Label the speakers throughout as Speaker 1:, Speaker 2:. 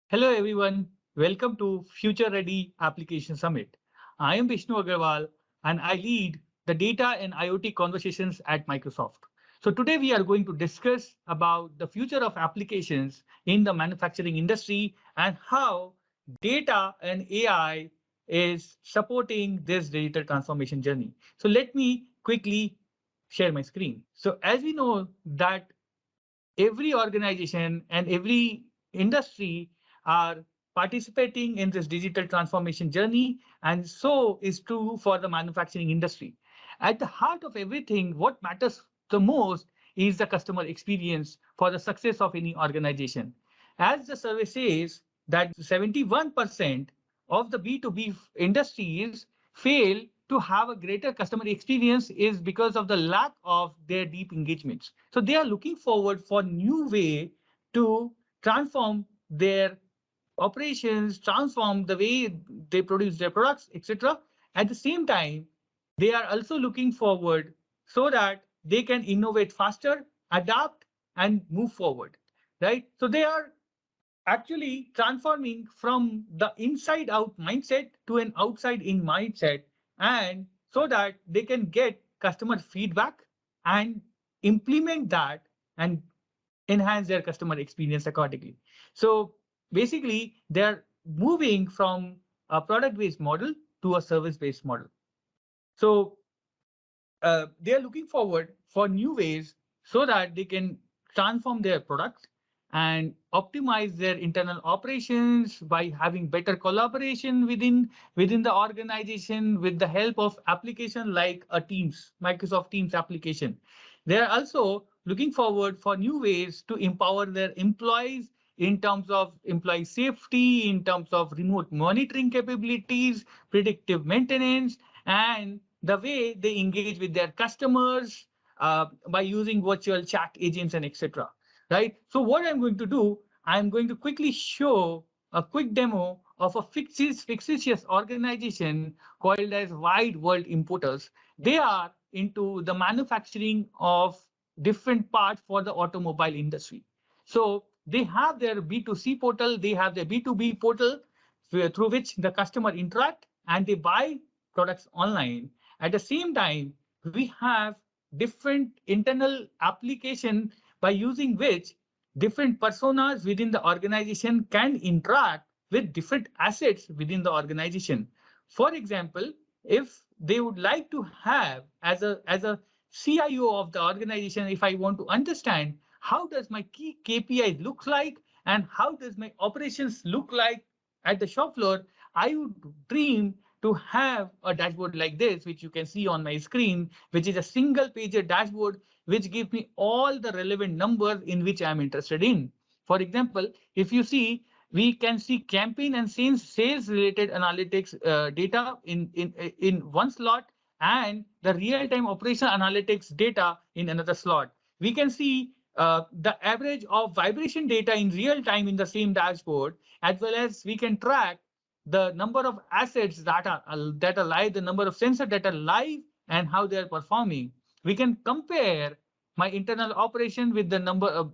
Speaker 1: Hello everyone, welcome to Future Ready Application Summit. I am Vishnu Agarwal and I lead the data and IoT conversations at Microsoft. So today we are going to discuss about the future of applications in the manufacturing industry and how data and AI is supporting this digital transformation journey. So let me quickly share my screen. So as we know that every organization and every industry are participating in this digital transformation journey, and so is true for the manufacturing industry. At the heart of everything, what matters the most is the customer experience for the success of any organization. As the survey says that 71% of the B2B industries fail to have a greater customer experience is because of the lack of their deep engagements. So they are looking forward for new way to transform their operations, transform the way they produce their products, etc. At the same time, they are also looking forward so that they can innovate faster, adapt, and move forward, right? So they are actually transforming from the inside out mindset to an outside in mindset, and so that they can get customer feedback and implement that and enhance their customer experience accordingly. So basically they're moving from a product based model to a service based model. So they are looking forward for new ways so that they can transform their products and optimize their internal operations by having better collaboration within the organization with the help of application like a Teams, Microsoft Teams application. They are also looking forward for new ways to empower their employees in terms of employee safety, in terms of remote monitoring capabilities, predictive maintenance, and the way they engage with their customers by using virtual chat agents and etc. Right? So what I'm going to do, I'm going to quickly show a quick demo of a fictitious organization called as Wide World Importers. They are into the manufacturing of different parts for the automobile industry. So they have their B2C portal, they have their B2B portal through which the customer interact and they buy products online. At the same time, we have different internal application by using which different personas within the organization can interact with different assets within the organization. For example, if they would like to have as a CIO of the organization, if I want to understand how does my key KPI look like and how does my operations look like at the shop floor, I would dream to have a dashboard like this, which you can see on my screen, which is a single pager dashboard, which gives me all the relevant numbers in which I'm interested in. For example, if you see, we can see campaign and sales related analytics data in one slot and the real-time operational analytics data in another slot. We can see the average of vibration data in real time in the same dashboard, as well as we can track the number of assets that are live, the number of sensors that are live, and how they are performing. We can compare my internal operation with the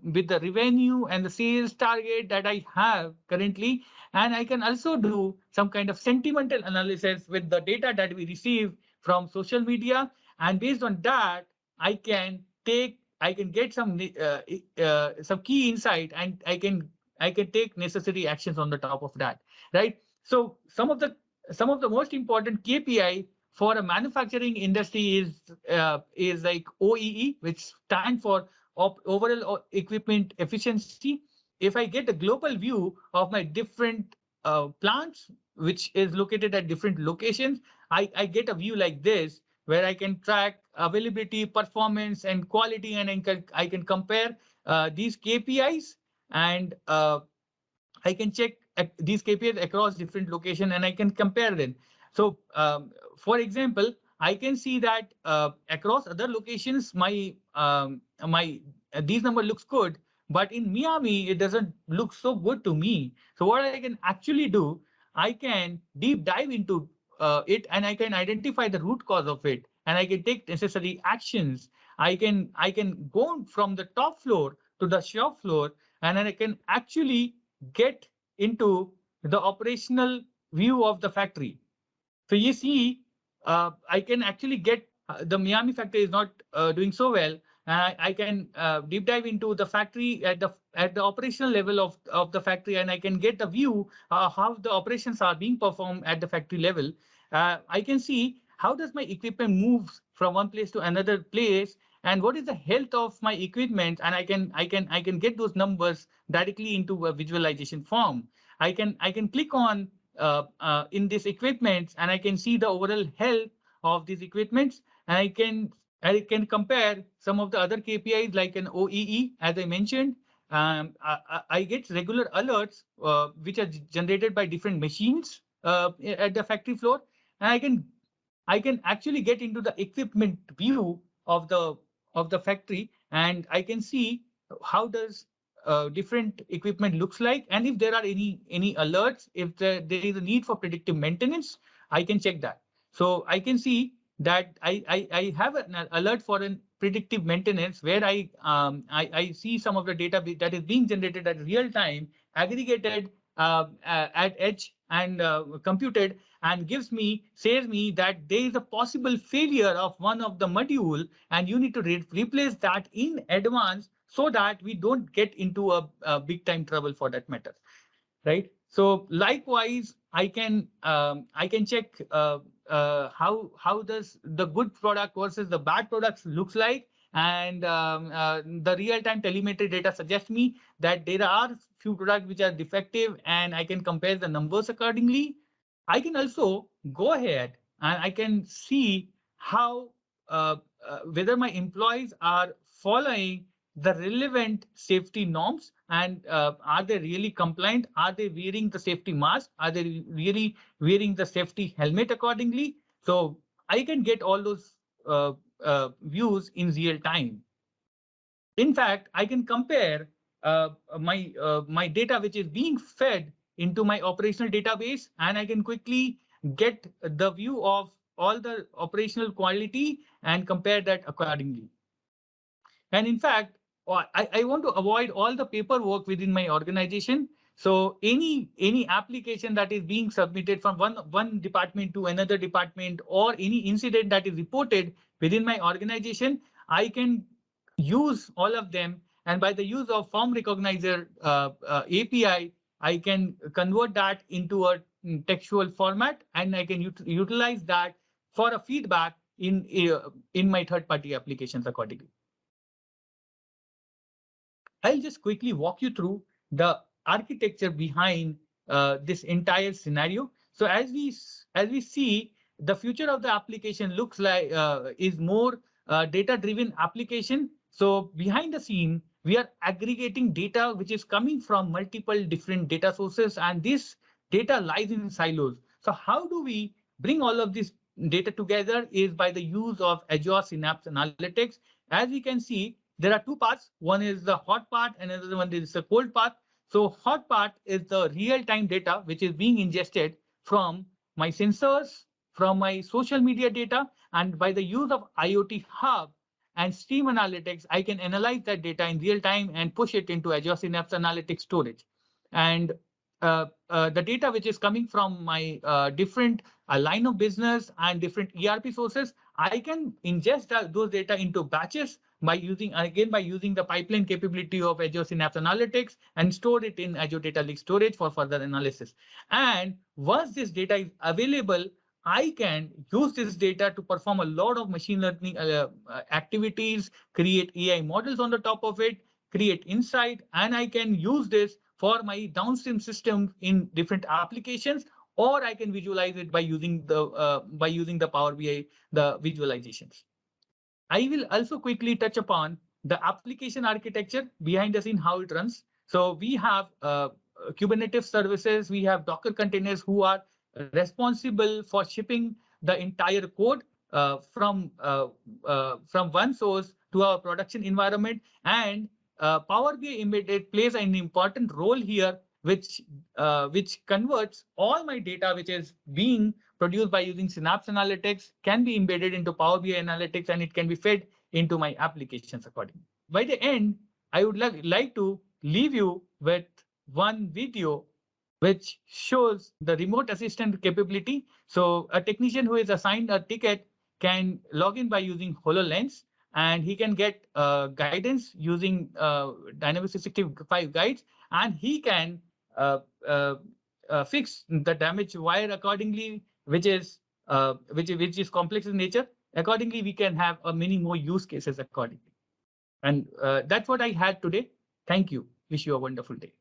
Speaker 1: with the revenue and the sales target that I have currently, and I can also do some kind of sentimental analysis with the data that we receive from social media, and based on that, I can get some key insight, and I can take necessary actions on the top of that, right? So some of the most important KPI for a manufacturing industry is like OEE, which stands for overall equipment efficiency. If I get a global view of my different plants, which is located at different locations, I get a view like this where I can track availability, performance, and quality, and I can compare these KPIs and I can check these KPIs across different locations and I can compare them. So, for example, I can see that across other locations, my these number looks good, but in Miami it doesn't look so good to me. So what I can actually do, I can deep dive into it and I can identify the root cause of it and I can take necessary actions. I can go from the top floor to the shop floor and then I can actually get into the operational view of the factory. So you see, I can actually get the Miami factory is not doing so well. I can deep dive into the factory at the operational level of the factory, and I can get the view how the operations are being performed at the factory level. I can see how does my equipment moves from one place to another place, and what is the health of my equipment, and I can get those numbers directly into a visualization form. I can click on in this equipment, and I can see the overall health of these equipments, and I can compare some of the other KPIs like an OEE, as I mentioned. I get regular alerts which are generated by different machines at the factory floor, and I can actually get into the equipment view of the factory, and I can see how does different equipment looks like, and if there are any alerts, if there is a need for predictive maintenance, I can check that. So I can see that I have an alert for an predictive maintenance where I see some of the data that is being generated at real time, aggregated at edge and computed, and says me that there is a possible failure of one of the module, and you need to replace that in advance so that we don't get into a big time trouble for that matter, right? So likewise, I can check how does the good product versus the bad products looks like, and the real time telemetry data suggests me that there are few products which are defective, and I can compare the numbers accordingly. I can also go ahead and I can see how whether my employees are following the relevant safety norms, and are they really compliant? Are they wearing the safety mask? Are they really wearing the safety helmet accordingly? So I can get all those views in real time. In fact, I can compare my data which is being fed into my operational database, and I can quickly get the view of all the operational quality and compare that accordingly. And in fact, I want to avoid all the paperwork within my organization. So any application that is being submitted from one department to another department, or any incident that is reported within my organization, I can use all of them. And by the use of form recognizer API, I can convert that into a textual format, and I can utilize that for a feedback in my third-party applications accordingly. I'll just quickly walk you through the architecture behind this entire scenario. So as we see, the future of the application looks like is more data-driven application. So behind the scene, we are aggregating data which is coming from multiple different data sources, and this data lies in silos. So how do we bring all of this data together is by the use of Azure Synapse Analytics. As we can see, there are two parts. One is the hot part, and another one is the cold part. So hot part is the real-time data which is being ingested from my sensors, from my social media data, and by the use of IoT Hub and Stream Analytics, I can analyze that data in real time and push it into Azure Synapse Analytics storage. And the data which is coming from my different line of business and different ERP sources, I can ingest those data into batches by using the pipeline capability of Azure Synapse Analytics, and store it in Azure Data Lake Storage for further analysis. And once this data is available, I can use this data to perform a lot of machine learning activities, create AI models on the top of it, create insight, and I can use this for my downstream system in different applications, or I can visualize it by using the Power BI, the visualizations. I will also quickly touch upon the application architecture behind the scene, how it runs. So we have Kubernetes services, we have Docker containers who are responsible for shipping the entire code from one source to our production environment. And Power BI embedded plays an important role here, which converts all my data which is being produced by using Synapse Analytics, can be embedded into Power BI Analytics, and it can be fed into my applications accordingly. By the end, I would like to leave you with one video which shows the remote assistant capability. So a technician who is assigned a ticket can log in by using HoloLens, and he can get guidance using Dynamics 365 guides, and he can uh, uh, fix the damaged wire accordingly, which is complex in nature. Accordingly, we can have many more use cases accordingly. And that's what I had today. Thank you. Wish you a wonderful day.